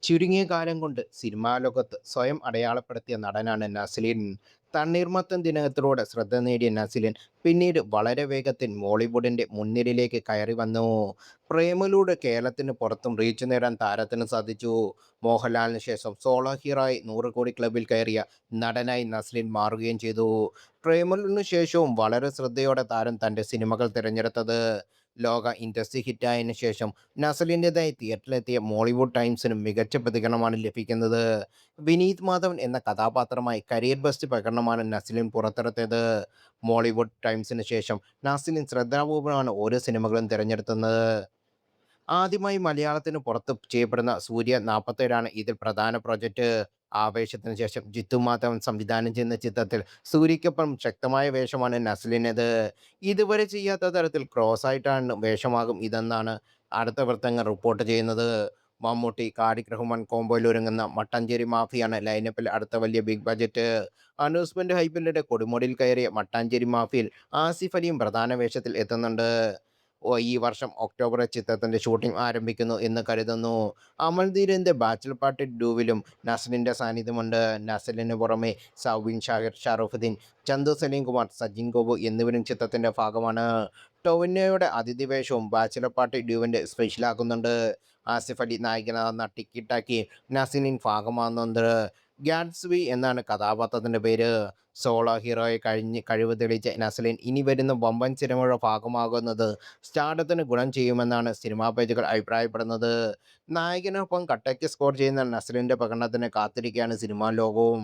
ചുരുങ്ങിയ കാലം കൊണ്ട് സിനിമാ ലോകത്ത് സ്വയം അടയാളപ്പെടുത്തിയ നടനാണ് നസ്ലിൻ. തണ്ണീർമത്തൻ ദിനത്തിലൂടെ ശ്രദ്ധ നേടിയ നസ്ലിൻ പിന്നീട് വളരെ വേഗത്തിൽ മോളിവുഡിന്റെ മുൻനിരയിലേക്ക് കയറി വന്നു. പ്രേമലൂടെ കേരളത്തിന് പുറത്തും റീച്ച് നേടാൻ താരത്തിന് സാധിച്ചു. മോഹൻലാലിന് ശേഷം സോളോ ഹീറോയായി 100 കോടി ക്ലബിൽ കയറിയ നടനായി നസ്ലിൻ മാറുകയും ചെയ്തു. പ്രേമലുവിന് ശേഷവും വളരെ ശ്രദ്ധയോടെ താരം തന്റെ സിനിമകൾ തിരഞ്ഞെടുത്തത്. ലോക ഇൻഡസ്ട്രി ഹിറ്റായതിനു ശേഷം നസ്ലിൻ്റെതായി തിയേറ്ററിലെത്തിയ മോളിവുഡ് ടൈംസിനും മികച്ച പ്രതികരണമാണ് ലഭിക്കുന്നത്. വിനീത് മാധവൻ എന്ന കഥാപാത്രമായി കരിയർ ബെസ്റ്റ് പ്രകടനമാണ് നസ്ലിൻ പുറത്തെടുത്തത്. മോളിവുഡ് ടൈംസിന് ശേഷം നസ്ലിൻ ശ്രദ്ധാപൂർവ്വമാണ് ഓരോ സിനിമകളും തിരഞ്ഞെടുക്കുന്നത്. ആദ്യമായി മലയാളത്തിന് പുറത്ത് ചെയ്യപ്പെടുന്ന സൂര്യ 47 ഇതിൽ പ്രധാന പ്രൊജക്റ്റ്. ആവേശത്തിന് ശേഷം ജിത്തു മാധവൻ സംവിധാനം ചെയ്യുന്ന ചിത്രത്തിൽ സൂര്യയ്ക്കൊപ്പം ശക്തമായ വേഷമാണ് നസ്ലിനത്. ഇതുവരെ ചെയ്യാത്ത തരത്തിൽ ക്രോസ് ആയിട്ടാണ് വേഷമാകും ഇതെന്നാണ് അടുത്ത വൃത്തങ്ങൾ റിപ്പോർട്ട് ചെയ്യുന്നത്. മമ്മൂട്ടി കാരിക് റഹ്മാൻ കോംബോയിൽ ഒരുങ്ങുന്ന മട്ടാഞ്ചേരി മാഫിയാണ് ലൈനപ്പിൽ അടുത്ത വലിയ ബിഗ് ബജറ്റ്. അനൗൺസ്മെന്റ് ഹൈപ്പിനിടെ കൊടുമുടിയിൽ കയറിയ മട്ടാഞ്ചേരി മാഫിയിൽ ആസിഫ് അലിയും പ്രധാന വേഷത്തിൽ എത്തുന്നുണ്ട്. ഈ വർഷം ഒക്ടോബറിൽ ചിത്രത്തിന്റെ ഷൂട്ടിംഗ് ആരംഭിക്കുന്നു എന്ന് കരുതുന്നു. അമൽധീരന്റെ ബാച്ചിലർ പാർട്ടി 2വിലും നസ്ലിന്റെ സാന്നിധ്യമുണ്ട്. നസ്ലിന് പുറമെ സൗബിൻ ഷാഹിർ, ഷറഫുദ്ദീൻ, ചന്തു സലീം കുമാർ, സജിൻ ഗോപു എന്നിവരും ചിത്രത്തിന്റെ ഭാഗമാണ്. ടൊവിനോയുടെ അതിഥി വേഷവും ബാച്ചിലർ പാർട്ടി 2വിന്റെ സ്പെഷ്യലാക്കുന്നുണ്ട്. ആസിഫ് അലി നായകനാകുന്ന ടിക്കി ടാക്കി നസ്ലിൻ ഭാഗമാകുന്നുണ്ട്. ഗാറ്റ്സ്ബി എന്നാണ് കഥാപാത്രത്തിന്റെ പേര്. സോളോ ഹീറോയെ കഴിവ് തെളിയിച്ച നസ്ലിൻ ഇനി വരുന്ന വമ്പൻ സിനിമയുടെ ഭാഗമാകുന്നത് സ്റ്റാർഡത്തിന് ഗുണം ചെയ്യുമെന്നാണ് സിനിമാ പേജുകൾ അഭിപ്രായപ്പെടുന്നത്. നായകനൊപ്പം കട്ടയ്ക്ക് സ്കോർ ചെയ്യുന്ന നസ്ലിൻ്റെ പ്രകടനത്തിന് കാത്തിരിക്കുകയാണ് സിനിമാ ലോകവും.